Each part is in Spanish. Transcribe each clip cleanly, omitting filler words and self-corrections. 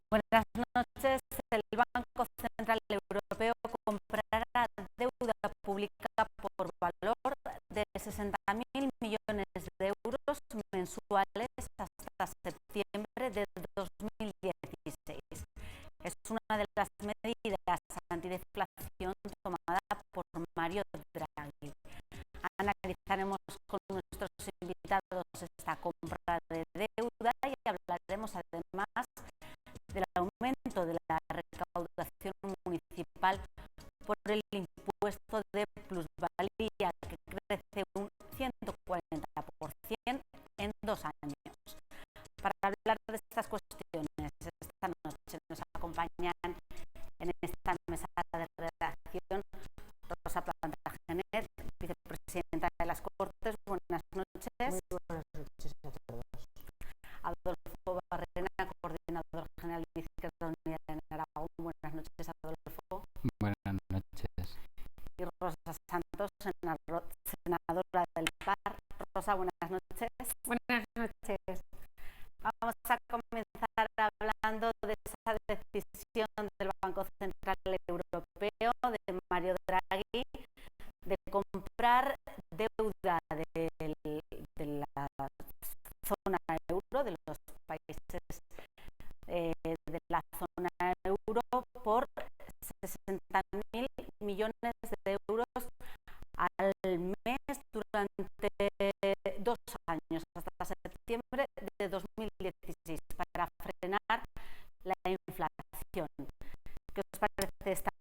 Buenas noches. El Banco Central Europeo comprará deuda pública por valor de 60.000 millones de euros mensuales hasta septiembre de 2016. Es una de las medidas antideflación tomada por Mario Draghi. Analizaremos con nuestros invitados esta compra de deuda y hablaremos además del aumento de la recaudación municipal por el impuesto de plusvalía, que crece un 140% en 2 años. Para hablar de estas cuestiones, esta noche nos acompañan en esta mesa de redacción Rosa Plantagenet, vicepresidenta de las Cortes. Buenas noches. Muy buenas noches a todos. Adolfo Barrena, coordinador general de Izquierda Unida en Aragón. Buenas noches, Adolfo. Buenas noches. Y Rosa Santos, senadora del PAR. Rosa, buenas noches. Buenas noches. Vamos a comenzar hablando de esa decisión del Banco Central Europeo, de Mario Draghi, de comprar deuda de la zona euro, de los países de la zona euro, por 60.000 millones de euros al mes durante 2 años, hasta septiembre de 2016, para frenar la inflación. ¿Qué os parece esta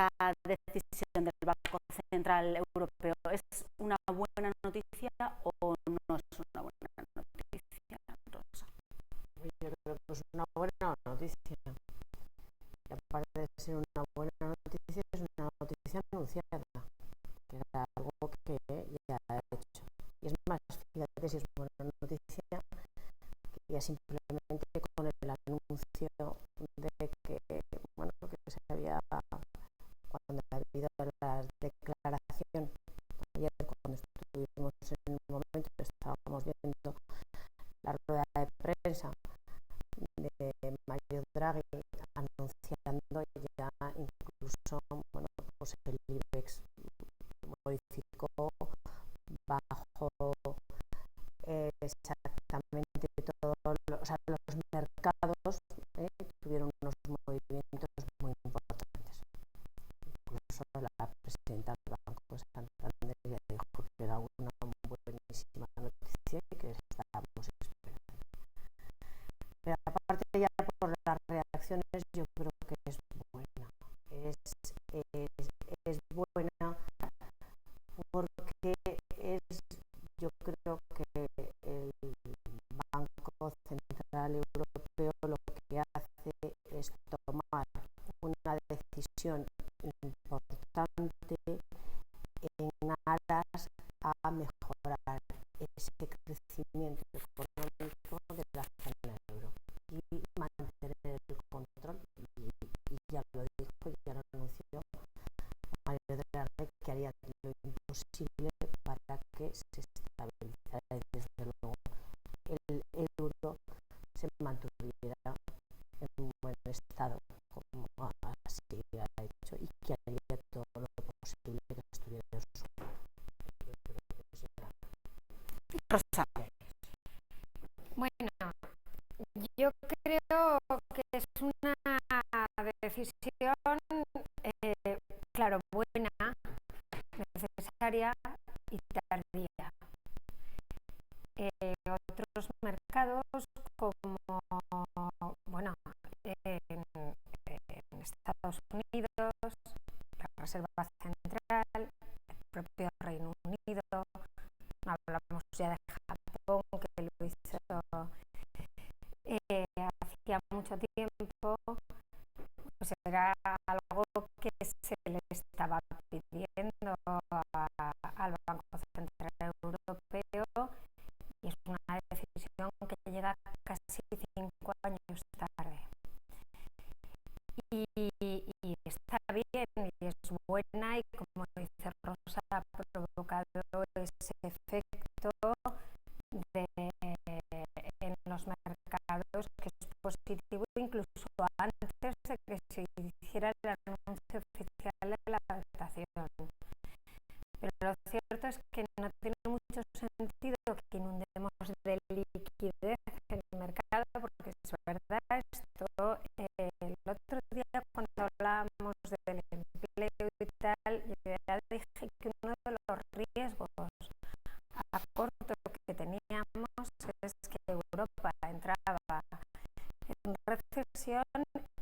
decisión del Banco Central Europeo? ¿Es una buena noticia o no es una buena noticia, Rosa? Yo creo que es una buena noticia. Y aparte de ser una buena noticia, es una noticia anunciada, que era algo que ya ha hecho. Y es más, fíjate si es buena noticia, que ya simplemente con el anuncio de que, bueno, que se había, cuando ha habido la declaración, ayer cuando estuvimos en el momento que estábamos viendo la rueda de prensa de Mario Draghi anunciando ya incluso, bueno, pues el IBEX modificó bajo exactamente todos los mercados tuvieron unos movimientos muy importantes. Incluso la presidenta del Banco Santander ya dijo que era una buenísima noticia y que estábamos esperando. Pero aparte, ya por las reacciones, yo creo que es buena. Es buena porque yo creo que el Banco Central Europeo lo que hace es tomar una decisión importante en aras a mejorar ese crecimiento económico de la zona euro y mantener el control. Y ya lo dijo, ya lo anunció Mario Draghi, que haría lo imposible para que se estabilizara y desde luego el euro se mantuviera en un buen estado, como así ha hecho, y que haría todo lo posible que estuviera en su Rosa. Bueno, yo creo que es una decisión, claro, buena, necesaria y tardía. Otros mercados como, bueno, en Estados Unidos, la Reserva Central, el propio Reino Unido, no hablamos ya de Japón, que lo hizo hacía mucho tiempo, pues era algo que se le estaba pidiendo al Banco Central Europeo, y es una decisión que llega casi 5 años tarde. Y está bien y es buena, y como dice Rosa, ha provocado ese efecto en los mercados, que es positivo incluso antes no tiene mucho sentido que inundemos de liquidez el mercado, porque es verdad, esto el otro día cuando hablábamos del empleo y tal, yo ya dije que uno de los riesgos a corto que teníamos es que Europa entraba en recesión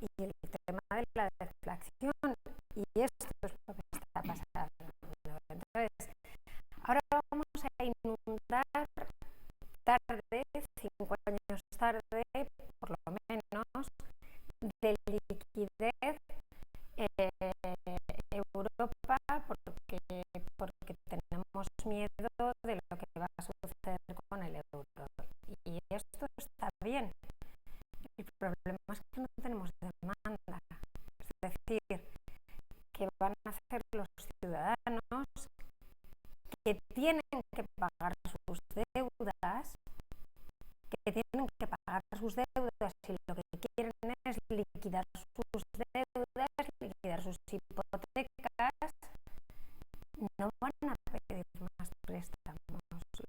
y el tema de la deflación, y esto es lo que está pasando. Entonces, ahora vamos a inundar tarde, 5 años tarde, por lo menos, de liquidez Europa, porque tenemos miedo de lo que va a suceder con el euro. Y esto está bien. El problema es que no tenemos demanda. Es decir, que van a hacer los ciudadanos que tienen que pagar sus deudas, y lo que quieren es liquidar sus deudas, liquidar sus hipotecas, no van a pedir más préstamos.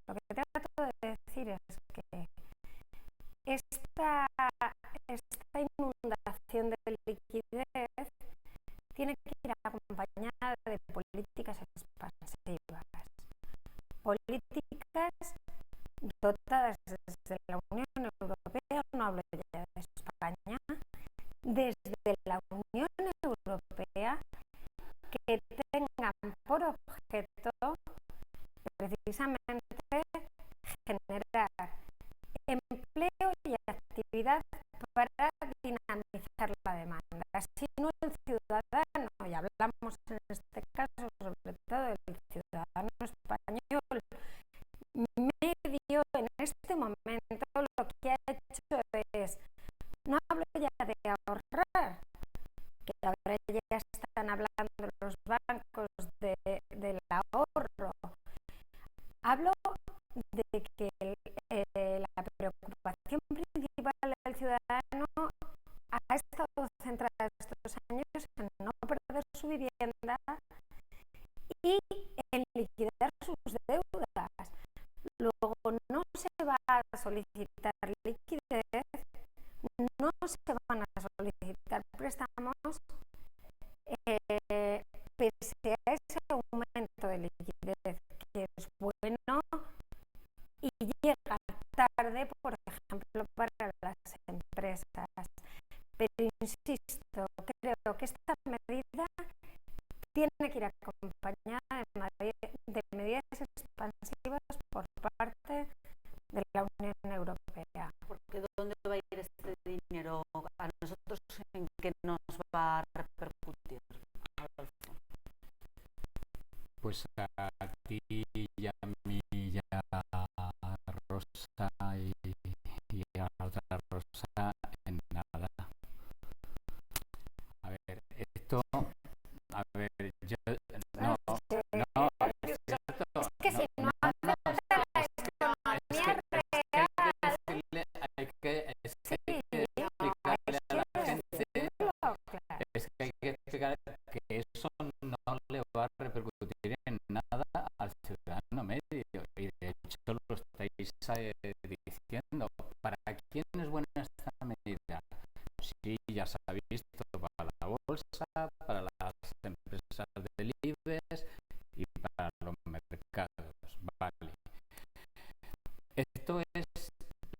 Lo que trato de decir es que esta inundación de liquidez tiene que ir acompañada de políticas expansivas, políticas dotadas desde la Unión Europea, no hablo ya de España, desde la Unión Europea, que tengan por objeto precisamente generar empleo y actividad para dinamizar la demanda. Si no, el ciudadano, y hablamos en este caso sobre todo del ciudadano español medio, en este momento lo que ha hecho es, no hablo ya de ahorrar, que ahora ya están hablando los bancos del ahorro, hablo de que la preocupación principal del ciudadano ha estado centrada estos años en no perder su vivienda y en liquidar sus deudas. Luego no se va a solicitar liquidez, no se van a solicitar préstamos, pese a ese aumento de liquidez que es bueno y llega tarde, por ejemplo, para las empresas. Pero insisto, creo que esta medida tiene que ir acompañada de medidas expansivas por parte de la Unión Europea. Porque ¿dónde va a ir este dinero? ¿A nosotros en qué nos va a repercutir, Adolfo? Pues a ti y a mí y a Rosa y a la otra Rosa en nada. A ver, esto, a ver, yo no, es cierto, es que si no afecta a la economía real, hay que explicarle a la gente, es que hay que explicar que eso no le va a repercutir en nada al ciudadano medio, y de hecho lo estáis diciendo. ¿Para quién es buena esta medida? Sí, ya se ha visto, para la bolsa, para las empresas del IBEX y para los mercados. Vale. Esto es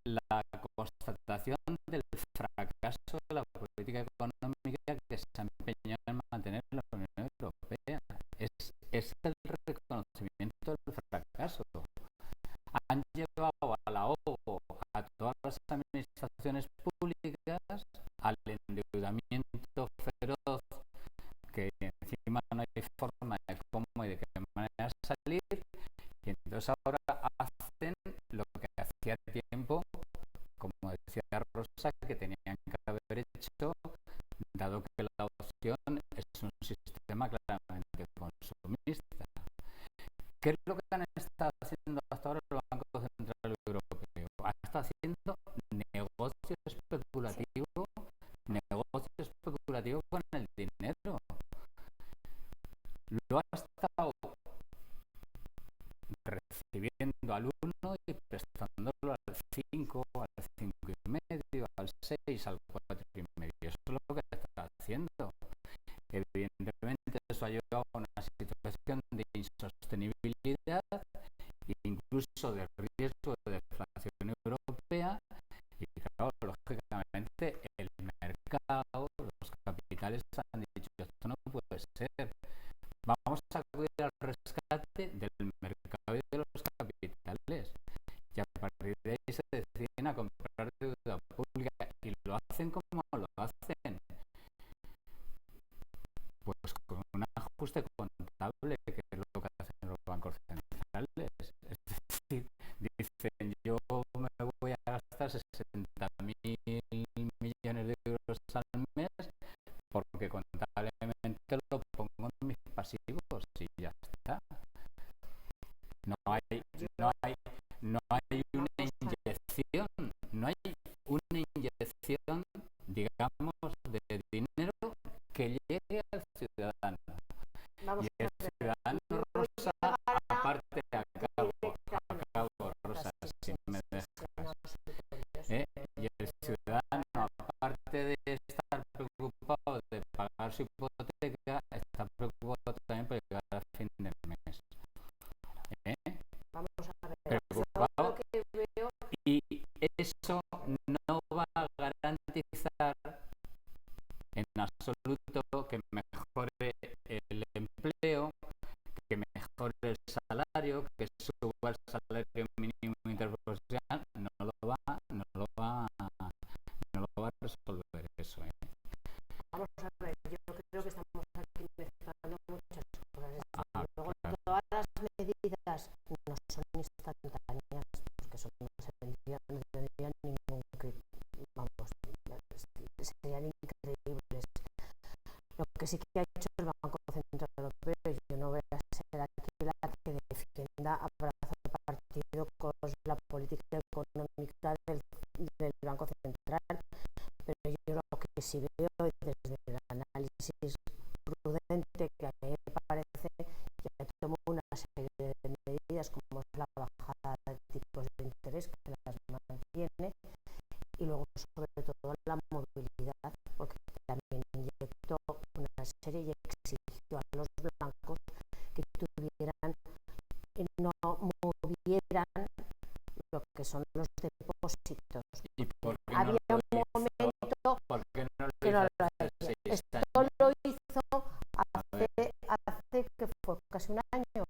la constatación del fracaso de la política económica que se ha empeñado en mantener la Unión Europea. Es el reconocimiento del fracaso. Han llevado a la OCDE, a todas las administraciones públicas, al endeudamiento feroz, que encima no hay forma de cómo y de qué manera salir, y entonces ahora hacen lo que hacía tiempo, como decía Rosa, que tenían que haber hecho, dado que la opción es un sistema claramente consumista. ¿Qué es lo que han estado haciendo hasta ahora el Banco Central Europeo? Ha estado haciendo negocio especulativo con el dinero. Lo ha estado recibiendo al 1 y prestándolo al 5, al 5,5, al 6, al 4,5. Eso es lo que está haciendo. Evidentemente eso ha llevado a una situación de insostenibilidad e incluso de riesgo de deflación europea, y claro, lógicamente el mercado, los capitales han dicho esto no puede ser. Vamos a acudir al rescate del mercado y de los capitales, y a partir de ahí se deciden a comprar deuda pública, y lo hacen como lo hacen, pues con un ajuste contable, que es lo que hacen los bancos centrales. Es decir, dicen, yo me voy a gastar 60.000 millones de euros al mes porque contablemente lo pongo en mis pasivos y ya está. No hay una inyección, digamos, de dinero que llegue al ciudadano. Vamos Y el ciudadano, Rosa, aparte, acabo, Rosa, si me dejas. Y el ciudadano, aparte de estar preocupado de pagar su hipoteca, está preocupado también por llegar a fin de mes. Vamos a ver. Preocupado. Y eso no va a garantizar en absoluto que mejore el empleo, que mejore el salario, que suba el salario mínimo interprofesional. No lo va a resolver eso. Vamos a ver, yo creo que estamos aquí mezclando muchas cosas. Luego, claro, todas las medidas no son instantáneas, porque eso no tendrían ningún criterio. Vamos, serían increíbles. Lo que sí que ha hecho el Banco Central Europeo, y yo no voy a ser aquí la que defienda a brazo de partido con la política económica del Banco Central, pero yo lo que sí veo desde el análisis prudente que a mí me parece que tomó una serie de medidas, como es la bajada de tipos de interés, que las mantiene, y luego sobre todo la movilidad, porque también inyectó una serie y exigió a los blancos que no movieran lo que son los depósitos. ¿Y por qué había no un momento que no lo hizo? Esto lo hizo hace que fue casi un año,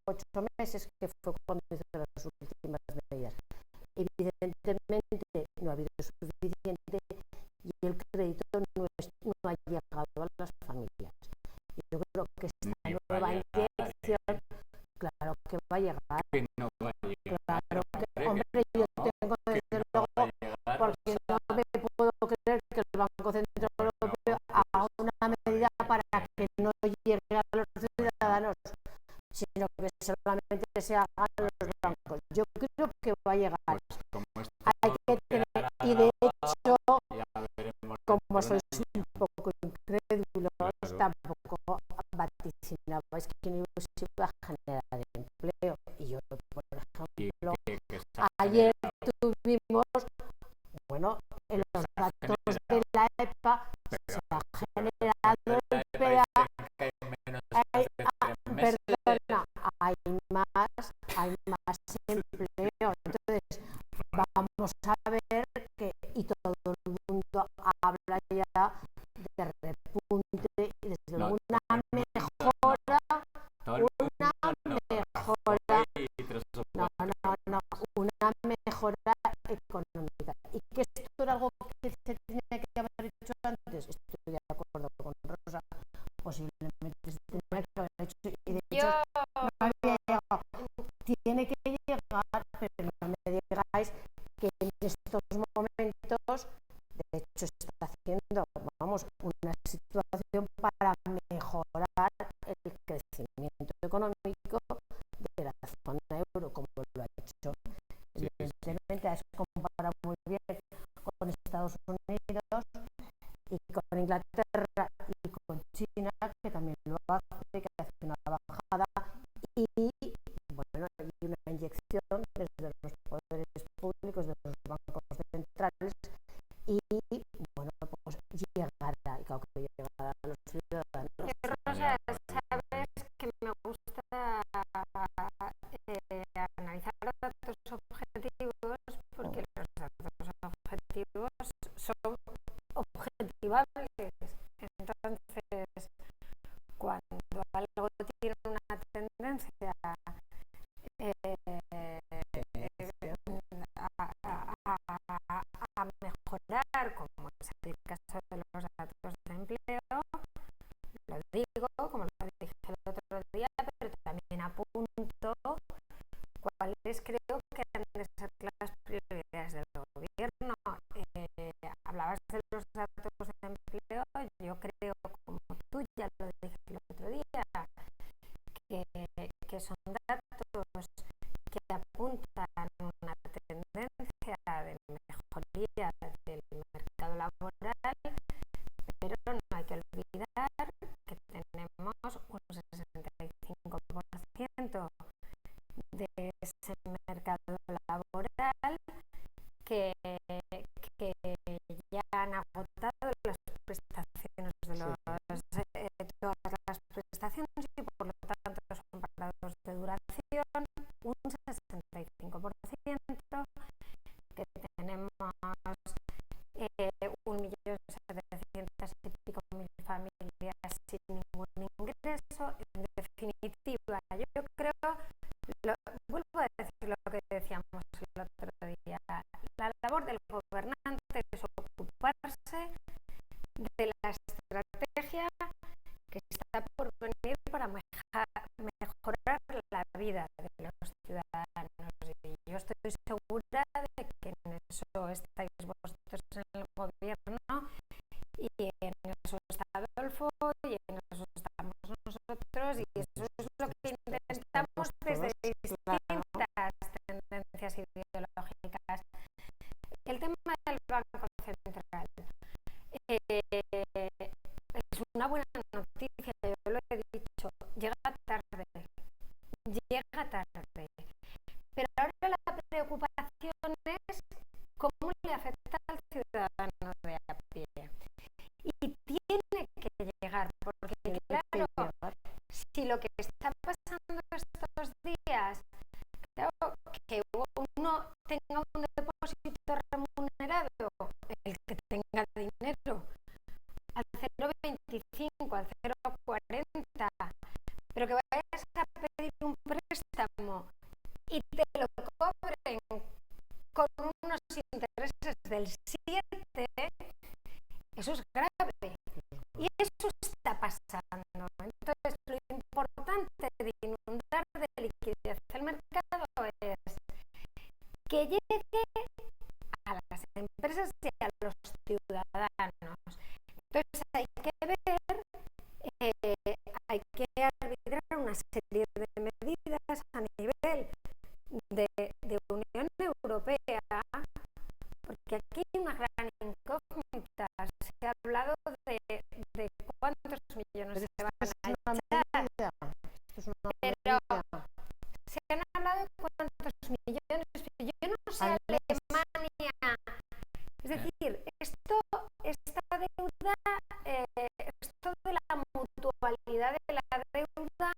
8 meses, que fue cuando hizo las últimas medidas. Evidentemente no ha habido suficiente y el crédito no ha llegado a las familias. Yo creo que esta nueva inyección, claro que va a llegar. Que no va a llegar. Claro que, hombre, yo tengo desde luego, porque no me puedo creer que el Banco Central Europeo haga una medida para que no llegue a los ciudadanos, sino que solamente se haga a los bancos. Yo creo que va a llegar. Hay que tener, y de hecho, como sois un poco incrédulos, tampoco vaticinabais que no se iba a generar empleo. Y yo, por ejemplo, ayer tuvimos, bueno, en los datos de la EPA se ha generado empleo. Perdona, hay más empleo. Entonces, vamos a ver que, y todo el mundo habla ya de repunte y desde luego una mejora económica. Y que esto era algo que se tenía que haber hecho antes. Estoy de acuerdo con Rosa, posiblemente se tenía que haber hecho, y de hecho no había llegado. Tiene que llegar, pero no me digáis que en estos momentos, de hecho, se está haciendo, vamos, una situación para mejorar el crecimiento económico de la zona euro, como lo ha hecho. Evidentemente, has comparado muy bien con Estados Unidos y con Inglaterra y con China, que también lo hace, que hace una bajada, y bueno, inyección desde los poderes públicos, de los bancos centrales, y bueno, pues llegará, y claro que llegará a los ciudadanos. Rosa, sabes que me gusta analizar los datos objetivos, porque los datos objetivos son objetivables. Entonces, cuando algo tiene una tendencia a mejorar, como es el caso de los datos de empleo, lo digo, como lo dije el otro día, pero también apunto cuáles creo que han de ser las prioridades del gobierno. Hablabas de los datos de empleo, yo creo, como tú ya lo dije el otro día, que son datos que apuntan una tendencia de mejoría del mercado laboral, pero no hay que olvidar que tenemos un 65% de ese mercado laboral que ya han agotado las prestaciones de todas las prestaciones, y por lo tanto son parados de duración, un 65%, que tenemos 1.700.000 familias sin ningún ingreso. En definitiva, yo creo, vuelvo a decir lo que decíamos el otro día, la labor del gobernante es ocuparse de la estrategia que está por venir para mejorar la vida de los ciudadanos, y yo estoy segura de que en eso estáis vosotros en el gobierno, y en eso está Adolfo, y en eso estamos nosotros, y eso es lo que intentamos desde distintas tendencias ideológicas. El tema del Banco Central es una buena noticia, yo lo he dicho, llega tarde, pero ahora la preocupación es cómo le afecta al ciudadano de a pie, y tiene que llegar, porque claro, si lo que está pasando estos días, claro, que uno tenga un depósito remunerado, el que tenga dinero, al 0,25, al 0,40, pero que vayas a pedir un préstamo y te lo cobren con unos intereses del 7, eso es grave, y eso está pasando. Entonces, lo importante de inundar de liquidez el mercado es que llegue a las empresas y a los ciudadanos. Entonces, hay que ver, hay que arbitrar una serie de medidas a nivel de Unión Europea, porque aquí hay una gran incógnita. Se ha hablado de cuántos millones se van a echar, pero se han hablado de cuántos millones, pero yo no sé Alemania. Es decir, esta deuda, esto de la mutualidad de la deuda,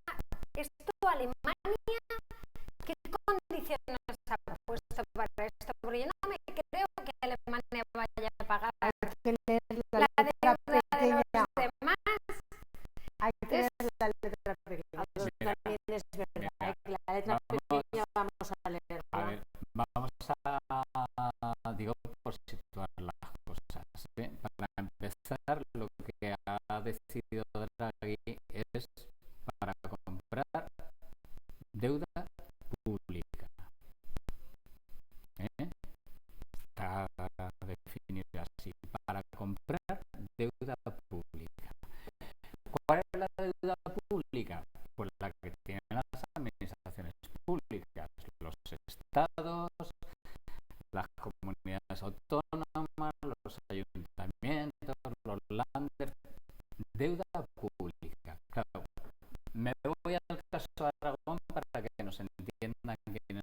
esto Alemania, ¿qué condiciones ha puesto para esto? Porque yo no me creo que Alemania vaya a pagar la deuda de los demás. Hay que leer la letra pequeña. También es verdad que la letra pequeña vamos a leerla. A ver, vamos a, digo, por situar las cosas. Para empezar, lo que ha decidido Draghi es para comprar deuda pública. Está definido así, para comprar deuda pública. ¿Cuál es la deuda pública? Pues la que tienen las administraciones públicas, los estados, las comunidades autónomas, los ayuntamientos, los landers, deuda pública. Claro, me voy al caso de Aragón para que nos entiendan quiénes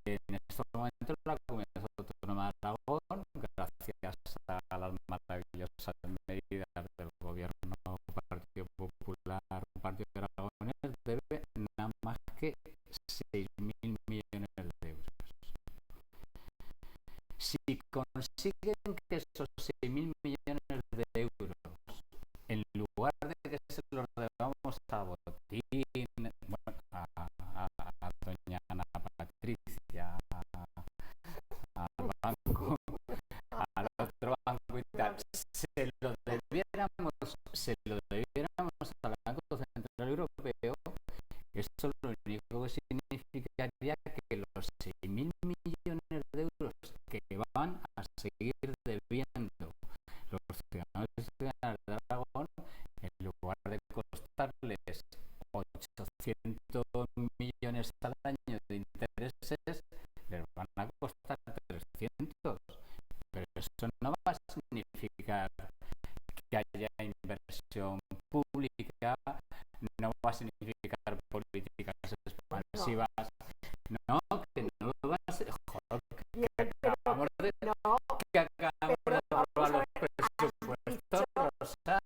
En estos momentos la Comunidad Autónoma de Aragón, gracias a las maravillosas medidas del gobierno Partido Popular, Partido Aragonés, debe nada más que 6.000 millones de euros. Si consiguen que esos 6.000 millones de euros, en lugar de que se los debamos a Botín, bueno, a doña Ana Patricia, al banco, al otro banco y tal, se lo debiéramos al Banco Central Europeo, eso lo único que significaría que los 6.000 millones de euros que van a seguir debiendo los ciudadanos y ciudadanas de Aragón, en lugar de costarles 800 millones al año de intereses, les van a costar 300. Pero eso no va a significar que haya inversión pública, no va a significar políticas expansivas, no, que no lo va a ser. Joder, que acabamos de aprobar los presupuestos, Rosa,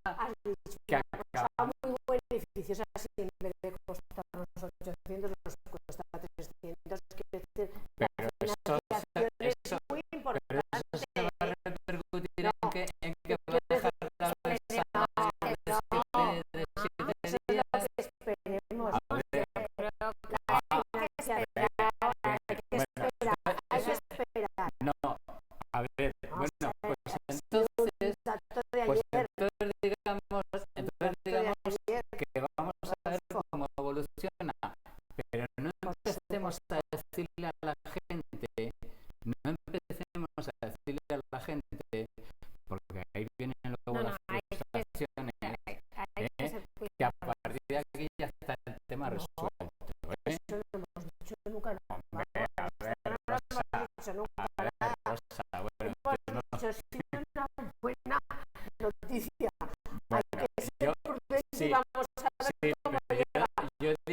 que acabamos muy beneficiosa, si en vez de costarnos 800 nos cuesta 300, pero eso es muy importante. Pero eso se va a repercutir en que va a dejar la de 7 días. Esperemos. A ver, no, a ver, bueno, pues entonces digamos que vamos a ver cómo evoluciona, pero no empecemos a decirle a la gente, porque ahí vienen luego las frustraciones, que a partir de aquí ya está el tema resuelto. Eso no lo hemos dicho nunca. Hombre, a ver, Rosa, bueno, Eso sí es una buena noticia. bueno, Hay que ser prudentes y vamos a ver sí, cómo pero llega. yo te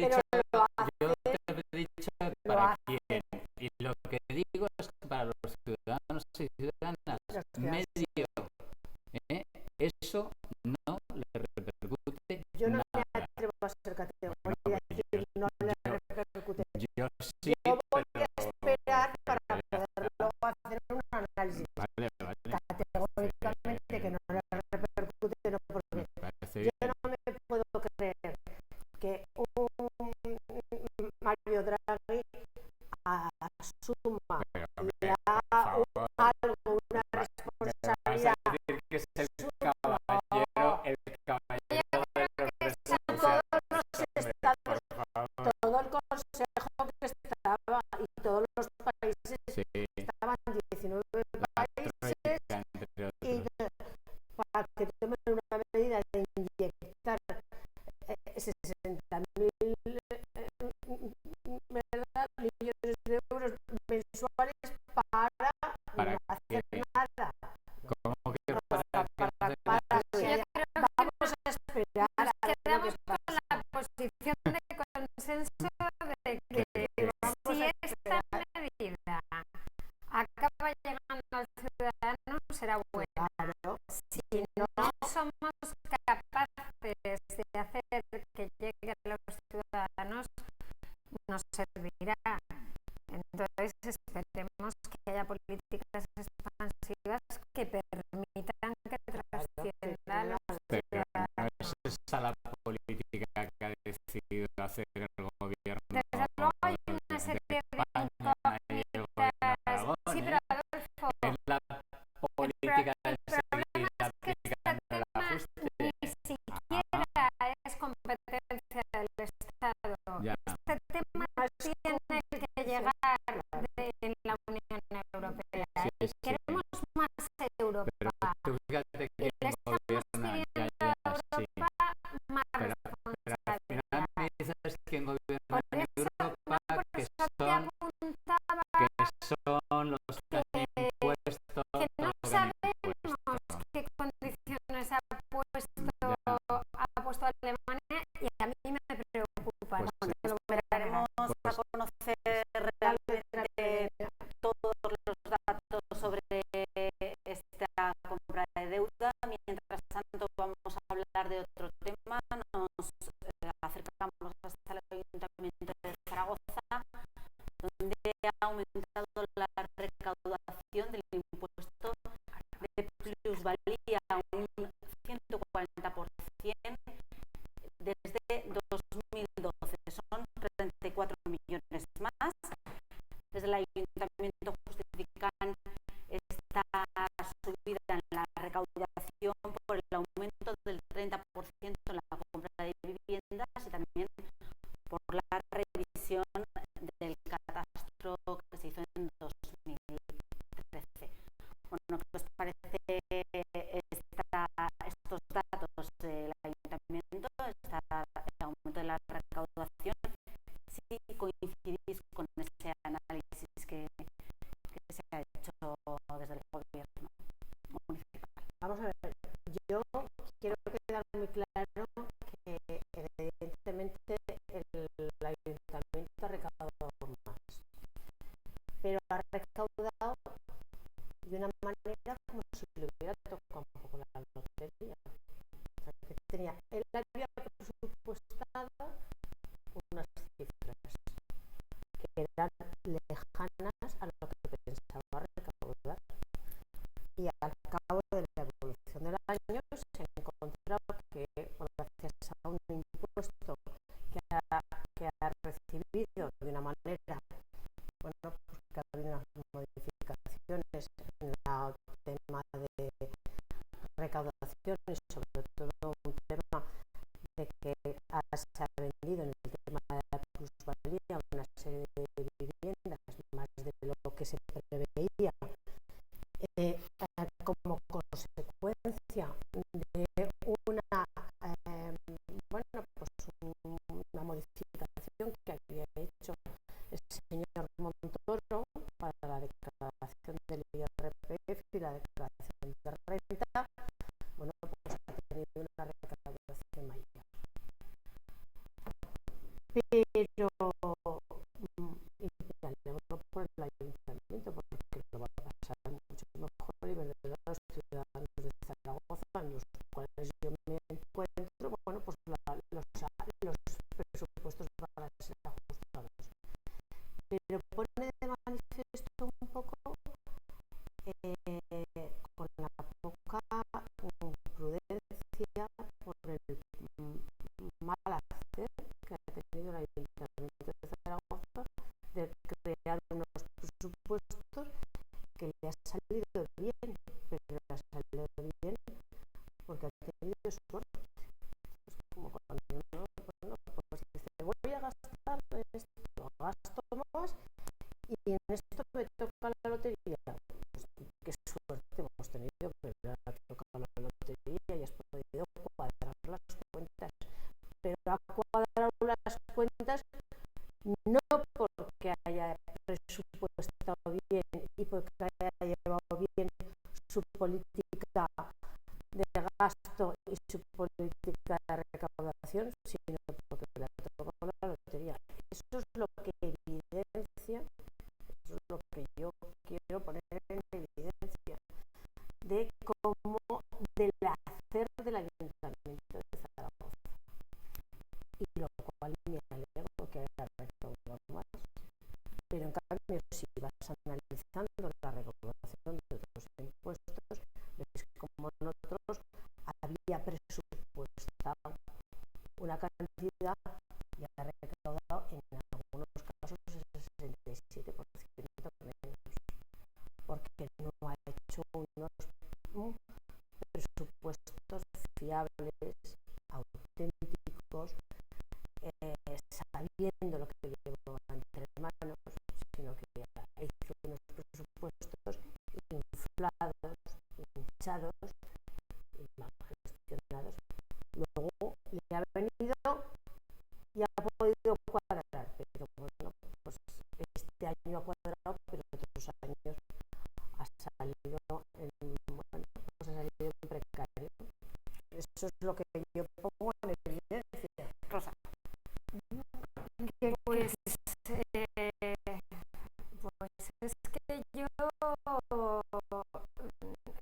he dicho para quién, y lo que digo es que para los ciudadanos y ciudadanas medio, eso no le repercute yo no nada. me atrevo a ser categórica y decir no le repercute. Yo sí, yo voy pero a esperar para poderlo hacer un análisis. Vale. Categóricamente que no le repercute, no, porque Parece yo no me puedo creer que un Mario Draghi asuma algo, una responsabilidad. Vas a decir que es el caballero de los Todos los estados, todo el consejo que estaba y todos los países estaban 19 países y para que tomen una medida de inyectar 60.000 millones de euros mensuales para no hacer nada. ¿Cómo que vamos a esperar a ver lo quedamos que pasa. con la posición de consenso de que si esta medida acaba llegando al ciudadano será buena. Claro. Si no somos capaces de hacer que llegue a los ciudadanos, no servirá. Entonces esperemos que haya políticas expansivas que permitan que trascienda a los Pero ciudadanos. no es esa la política que ha decidido hacer el gobierno. Desde luego hay una serie de incógnitas. Sí, pero Adolfo, es la política de seguir aplicando el ajuste. ni siquiera es competencia del Estado. Ya. Este tema tiene que llegar en la Unión Europea. Sí. Queremos más Europa. Pero tú fíjate que Le estamos gobierna pidiendo a Europa más pero al final responsabilidad. me dices quién gobierna Por en eso, Europa, por que eso te son apuntaba los que han impuesto, que no los que han sabemos impuesto. qué condiciones ha puesto Alemania y a mí me preocupa. Pues ¿no? sí. Lo Esperaremos veremos. a conocer realmente está el Ayuntamiento de Zaragoza, donde ha aumentado la recaudación del impuesto de plusvalía un 140% desde 2012. Son 34 millones más. Desde el Ayuntamiento justifican esta subida en la recaudación por el aumento del 30% en la compra de viviendas y también por la revisión del catastro que se hizo en 2013. Bueno, ¿qué os parece estos datos del Ayuntamiento, el aumento de la recaudación? Si coincidís con ese análisis que se ha hecho desde el gobierno municipal. Vamos a ver, yo quiero quedar muy claro que evidentemente el Ayuntamiento ha recaudado más, pero ha recaudado de una manera como si le hubiera tocado un poco la lotería. O sea, que tenía, él había presupuestado unas cifras que eran lejanas a lo que pensaba recaudar, y al cabo de la evolución del año se ha encontrado que, gracias a un impuesto que ha recibido de una manera, pues que ha habido unas modificaciones en el tema de recaudación y sobre todo un tema de que se ha vendido en el tema de la plusvalía una serie de viviendas más de lo que se preveía, como consecuencia de una modificación que había hecho el señor Montoro para la declaración del IRPF y la declaración de renta. Bueno, pues ha tenido una recaudación mayor. Pero por el Ayuntamiento, porque lo va a pasar mucho mejor y ver a los ciudadanos de Zaragoza, en los cuales yo me encuentro, bueno, pues los presupuestos van a ser ajustados. Pero pone de manifiesto un poco con la poca prudencia por el mal hacer que ha tenido el Ayuntamiento de Zaragoza de crear unos presupuestos que le ha salido bien, pero le ha salido bien porque ha tenido suerte. Es como cuando uno, pues dice, voy a gastar en esto, gasto más y en esto me toca la lotería. Pues qué suerte hemos tenido, pero ha tocado la lotería y has podido cuadrar las cuentas. Pero ha cuadrado las cuentas no porque haya presupuestado bien y porque haya llevado bien su política de gasto y su política de recaudación, sino porque le ha tocado la lotería. Eso es lo que evidencia, eso es lo que yo quiero poner en evidencia, de cómo del hacer del Ayuntamiento de Zaragoza. Y lo cual me alegro que haya recaudado más. Pero en cambio, si vas analizando la recaudación de otros impuestos, ves como nosotros había presupuestado una cantidad y ha recaudado en algunos casos el 67% menos, porque no ha hecho unos presupuestos fiables, auténticos, sabiendo lo que llevaba entre manos, sino que hizo unos presupuestos inflados, hinchados y mal gestionados. Luego le ha venido y ha podido cuadrar, pero bueno, pues este año ha cuadrado, pero otros años ha salido en precario. Eso es lo que yo pongo en evidencia. Rosa. Pues es que yo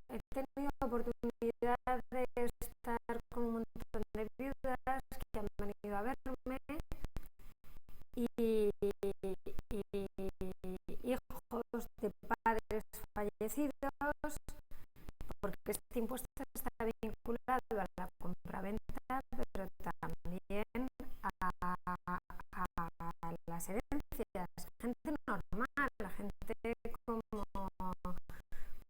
he tenido oportunidad de estar con un montón de viudas que han venido a verme y hijos de padres fallecidos, porque este impuesto está vinculado a la compraventa, pero también a las herencias. Gente normal, la gente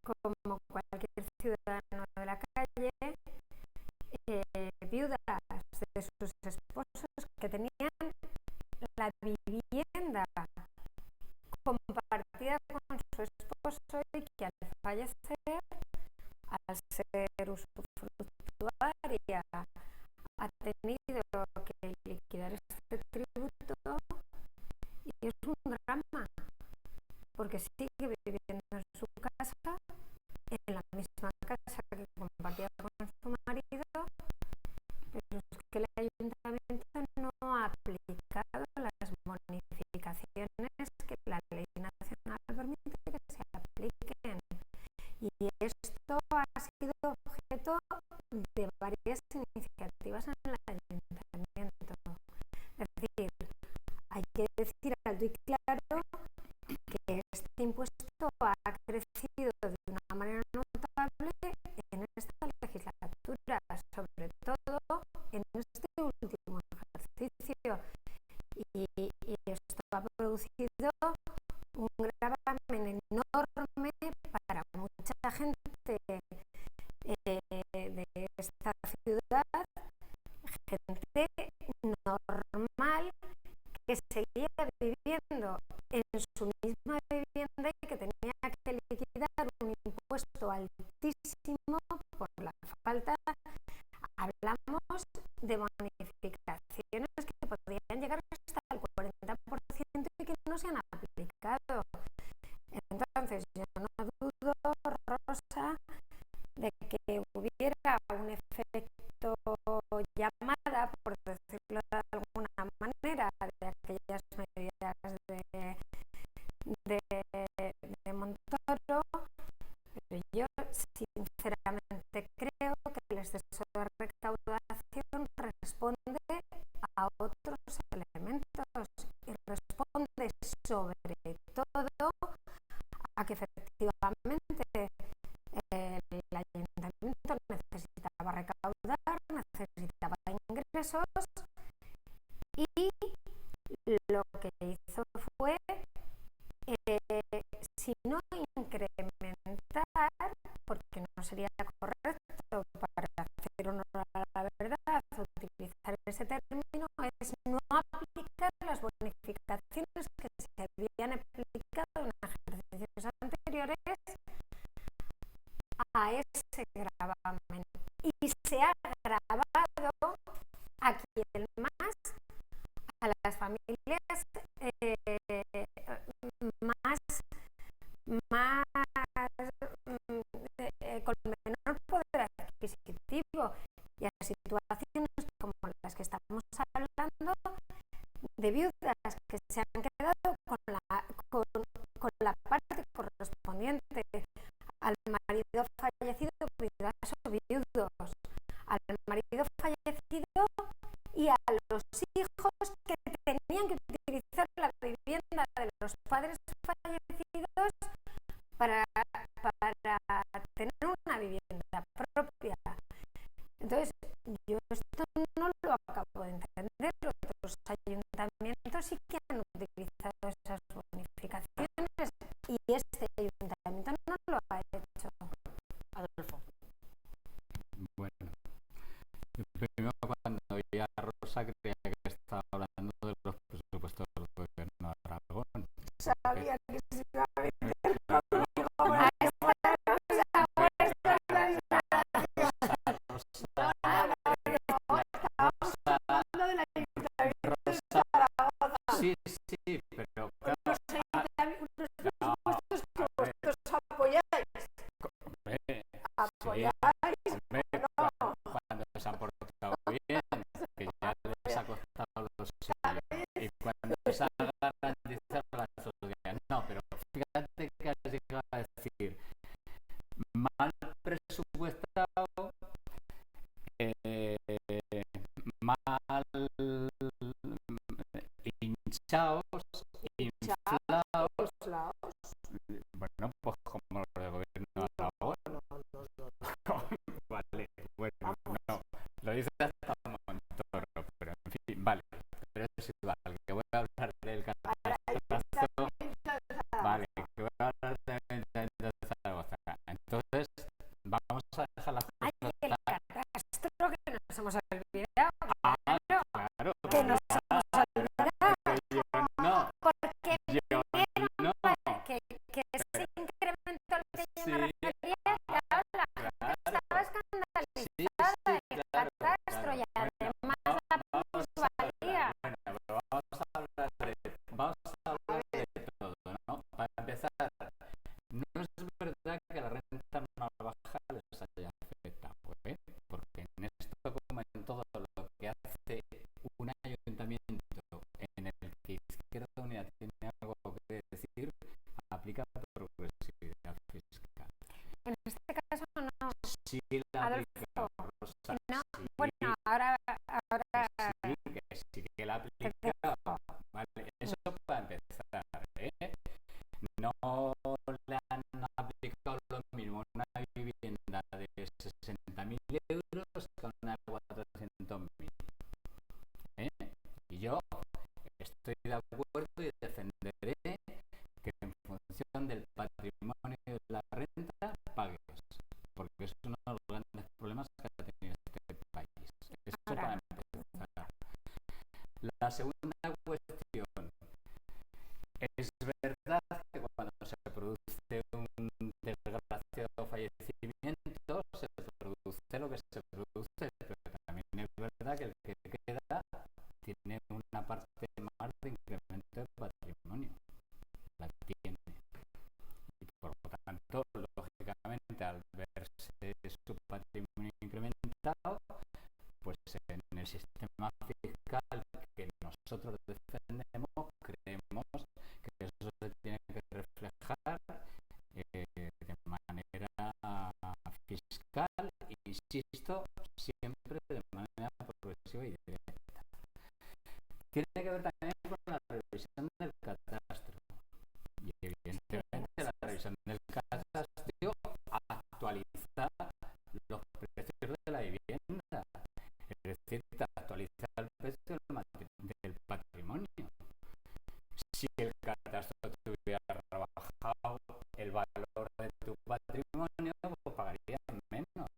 como cualquier ciudadano de la calle, viudas de sus esposos que tenían la vivienda compartida con su esposo y que al fallecer, al ser usufructuaria, ha tenido que liquidar este tributo, y es un drama, porque sigue viviendo en su casa, en la misma casa que compartía con su marido, pero es que el ayuntamiento no ha aplicado las bonificaciones que la ley nacional permite que se apliquen. Y esto ha sido objeto de varias iniciativas en el ayuntamiento. Es decir, hay que decir alto y claro que este impuesto ha crecido de una manera notable en esta legislatura, sobre todo en este último ejercicio, y esto ha producido un gravamen enorme para mucha gente de esta ciudad, gente normal que seguía viviendo en su misma vivienda y que tenía que liquidar un impuesto altísimo por la falta. Hablamos de bonificaciones que podrían llegar hasta el 40% y que no se han aplicado. Entonces, yo no dudo, Rosa, de que hubiera un efecto llamada, por decirlo de alguna manera, de aquellas medidas de Montoro, pero yo sinceramente creo que el exceso de recaudación responde a otros elementos y responde sobre todo a que efectivamente el ayuntamiento necesitaba recaudar, necesitaba ingresos, y lo que hizo fue, si no incrementar, porque no sería correcto para hacer honor a la verdad utilizar ese término, es no aplicar las bonificaciones que se habían aplicado en ejercicios anteriores a ese gravamen, y se ha agravado a quien más, a las familias con menor poder adquisitivo, y a situaciones como las que estamos hablando, de viudas que se han quedado con la parte correspondiente al marido fallecido, viudas o viudos, al marido fallecido y a los hijos que tenían que utilizar la vivienda de los padres fallecidos para tener una vivienda propia. Entonces, yo esto no lo acabo de entender. Otros ayuntamientos sí que han utilizado esas bonificaciones y este ayuntamiento no lo ha hecho. Adolfo. Bueno, primero, cuando oía a Rosa creía que estaba hablando de los presupuestos del gobierno de Aragón. Sabía que se iba a meter Sí, pero claro, cuando se han portado bien, que ya les ha costado los suyo, y cuando se ha garantizado la sociedad, no, pero fíjate que has llegado a decir mal presupuestado, mal hinchaos, inflados. inflados. Bueno, pues como lo del gobierno de ahora. Vale, bueno, no. Lo dice hasta Montoro, pero en fin, vale. Pero es igual, que voy a hablar del catastro. Vale, que voy a hablar del Ayuntamiento de Zaragoza. Entonces, vamos a dejar las Ay, cosas. el catastro que nos hemos olvidado. Claro, Que nos hemos olvidado. yo no. Porque Yo no. que ese incremento al que yo Sí, me refería, claro, la gente estaba escandalizada del catastro y además la plusvalía. Bueno, pero vamos a hablar de todo, ¿no? Para empezar, no es verdad que la renta más baja les haya afectado, ¿eh? Porque en esto, como en todo lo que hace un ayuntamiento en el que Izquierda Unida tiene algo que decir, aplica progresividad fiscal. En este caso no. Sí la aplica, Adolfo, Rosa, no, sí, bueno, ahora sí que la aplica. Vale, eso para empezar, ¿eh? No le han aplicado lo mismo una vivienda de 60.000 euros que una de 400.000. Y yo estoy de acuerdo y defenderé que en función del patrimonio y de la renta pagues, porque es uno de los grandes problemas que ha tenido este país. Eso para empezar. La segunda cuestión, es verdad que cuando se produce un desgraciado fallecimiento se produce lo que se produce, pero también es verdad que el que queda tiene una parte más de incremento de patrimonio. La tiene. Y por lo tanto, lógicamente, al verse su patrimonio incrementado, pues en el sistema fiscal que nosotros defendemos, creemos que eso se tiene que reflejar de manera fiscal, insisto, siempre de manera progresiva y directa. Tiene que ver también con la revisión del catastro. Y evidentemente la revisión del catastro actualiza los precios de la vivienda. Es decir, actualiza el precio del patrimonio. Si el catastro tuviera rebajado el valor de tu patrimonio, pues pagarías menos.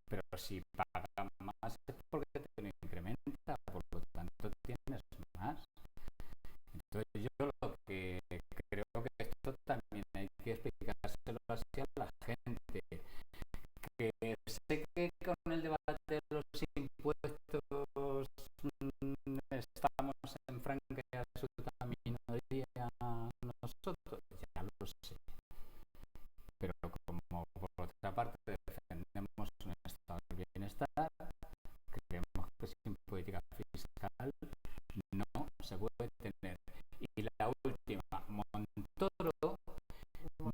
Pero si pagas más es porque te lo incrementa, por lo tanto tienes más. Entonces yo lo que creo que esto también hay que explicárselo así a la gente. Que sé que con el debate de los impuestos estamos en franca y absoluta minoría nosotros, ya lo sé. Pero como por otra parte defendemos un estado del bienestar, creemos que sin política fiscal no se puede tener. Y la última, Montoro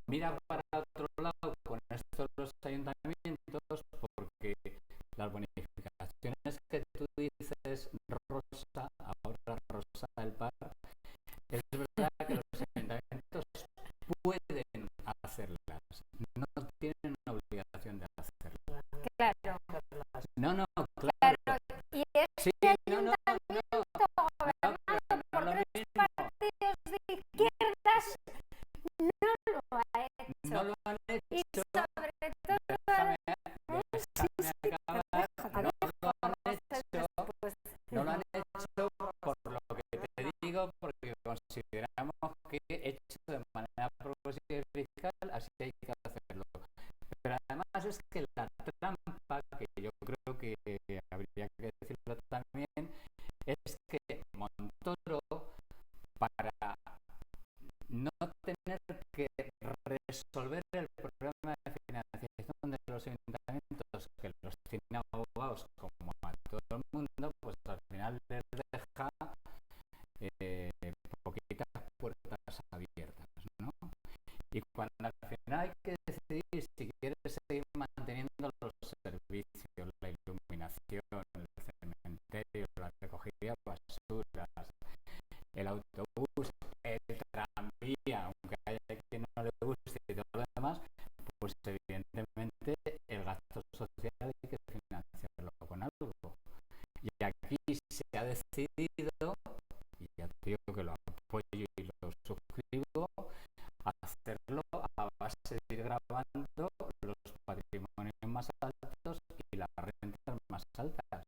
mira para otro lado con esto de los ayuntamientos, porque las bonificaciones que tú dices, Rosa, ahora Rosa del Par, es verdad que los ayuntamientos pueden hacerlas, no tienen obligación de hacerlas. claro. No, claro. Y este Sí, ayuntamiento gobernado por lo tres mismo. partidos de izquierdas no lo ha hecho. No lo han Y hecho. sobre todo, Déjame acabar. No lo han hecho por lo que te digo, porque consideramos que hecho de manera progresiva y fiscal, así hay que hacerlo. Pero además es que la trampa, que yo creo que habría que decirlo también, es que Montoro, para no tener que resolver el problema de financiación de los ayuntamientos, que los tiene abogados como a todo el mundo, pues al final les deja poquitas puertas abiertas, ¿no? Y cuando al final hay que decidir si quieres seguir manteniendo los servicios, la iluminación, el cementerio, la recogida de basuras, el digo que lo apoyo y lo suscribo, hacerlo a base de ir grabando los patrimonios más altos y las rentas más altas.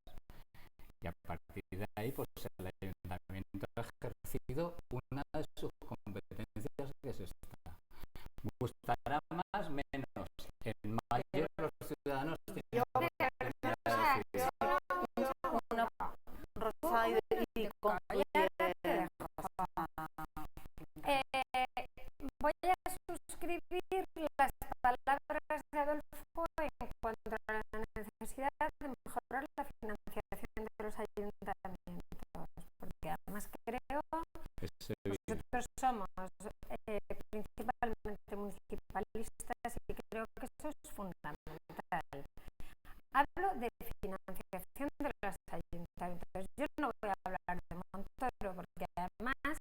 Y a partir de ahí, pues el ayuntamiento ha ejercido una de sus competencias, que es esta. Gustará más, menos. En mayo los ciudadanos tienen la oportunidad de decidir. Rosa, y concluye voy a suscribir las palabras de Adolfo en cuanto a la necesidad de mejorar la financiación de los ayuntamientos, porque además creo que nosotros somos principalmente municipalistas y creo que eso es fundamental. Hablo de financiación de los ayuntamientos. Yo no voy a hablar de Montoro porque además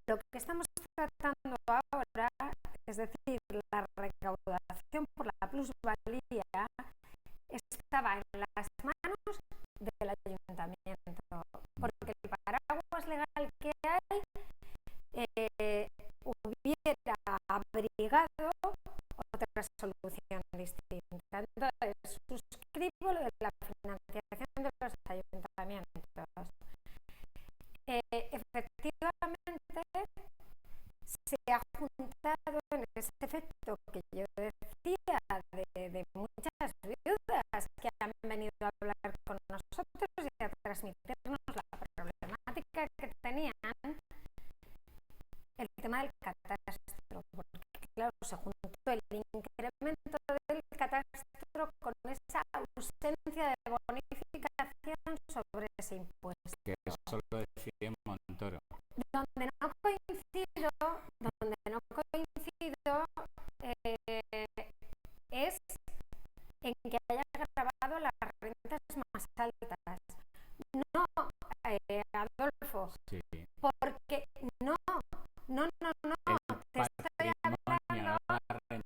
lo que estamos tratando ahora, es decir, la recaudación por la plusvalía, estaba en las manos del ayuntamiento, porque el paraguas legal que hay hubiera abrigado otra solución distinta. Entonces, suscribo lo de la financiación de los ayuntamientos. Efectivamente, se ha juntado en ese efecto que yo decía de muchas viudas que han venido a hablar con nosotros y a transmitirnos la problemática que tenían, el tema del catastro, porque claro, se juntó el incremento del catastro con esa ausencia de bonificación sobre ese impuesto. Que eso lo decía Montoro. Donde no coincido es en que haya grabado las rentas más altas. No, Adolfo, Sí. porque no,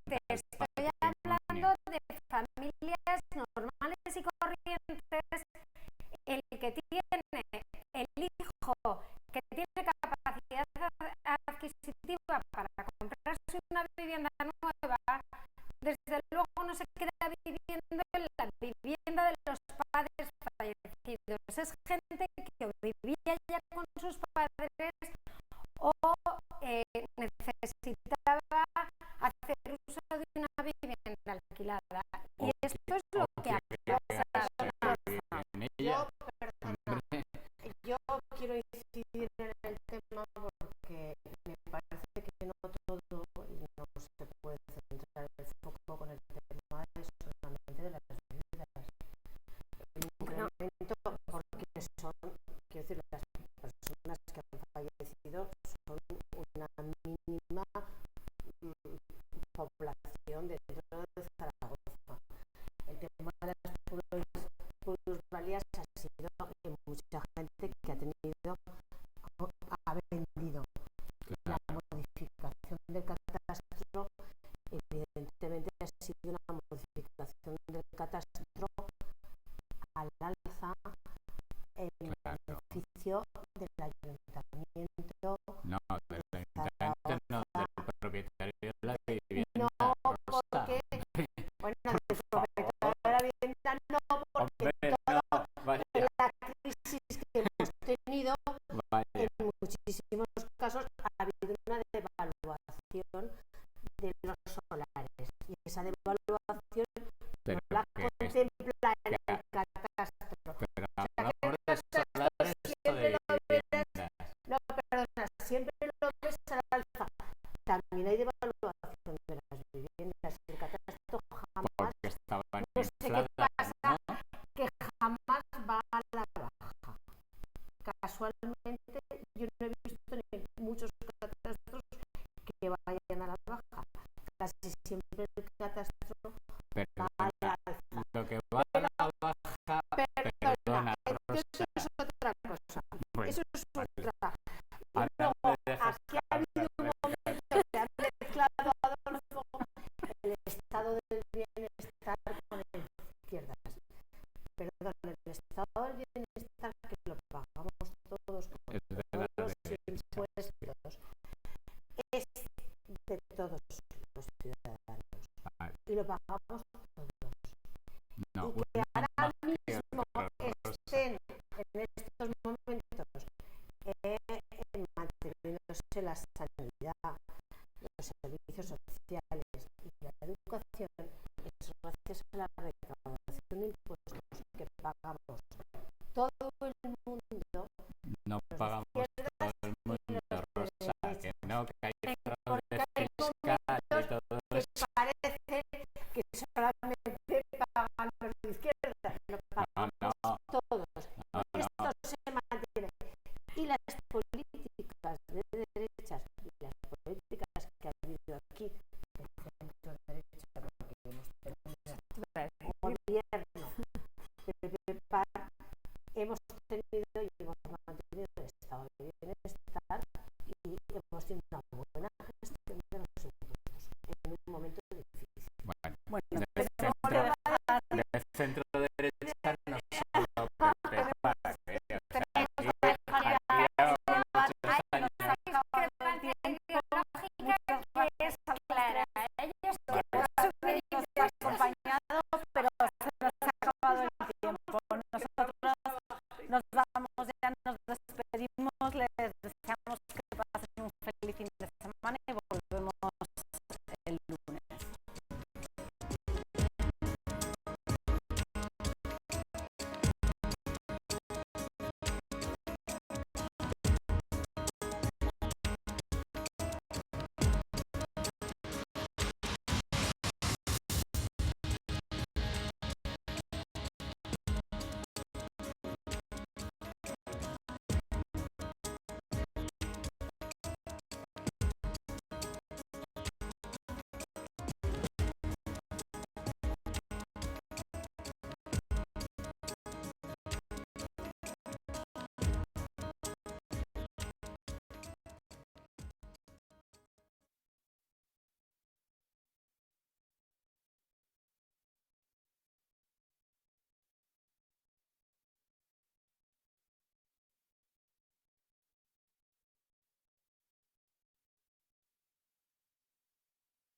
te estoy hablando de familias normales y corrientes, el que tiene el hijo que tiene capacidad adquisitiva para comprarse una vivienda nueva, desde luego no se queda viviendo en la vivienda de los padres fallecidos. Es gente que o vivía ya con sus padres o necesitaba hacer uso de una vivienda alquilada. Y esto es lo que ha pasado. Yo quiero incidir en el tema porque me parece que no todo no se puede centrar el foco con el tema solamente de las viudas. El incremento, porque son, quiero decir, las personas que han fallecido son una mínima población dentro de Zaragoza. El tema de las plusvalías ha sido que mucha gente que ha vendido. La modificación del catastro evidentemente ha sido una modificación del catastro al alza en beneficio del ayuntamiento. No, del ayuntamiento no, del propietario de la vivienda. No, porque bueno, del propietario de la vivienda no, porque la crisis que hemos tenido, en muchísimos casos ha habido una devaluación de los solares y esa devaluación no la contempla en el catastro. Pero hablamos de solares o de viviendas. No, perdona, siempre lo ves al alza. También hay devaluación de las viviendas. El catastro jamás, Porque estaban no sé qué infladas, pasa, ¿no? que jamás va a la baja. Casualmente, yo no he visto ni muchos catastros que vayan a la baja. Casi siempre el catastro va a la alza. Lo que va a la baja, perdona, Eso Rosa. es otra cosa. Bueno, Eso es otra. Y ahora luego, me dejas aquí ha habido un momento que han mezclado a Adolfo el estado del bienestar con el izquierdas. Perdón, el estado del bienestar que lo pagamos todos, es todos verdad, los lo pagamos todos. No, Y que ahora mismo estén en estos momentos manteniéndose la sanidad, los servicios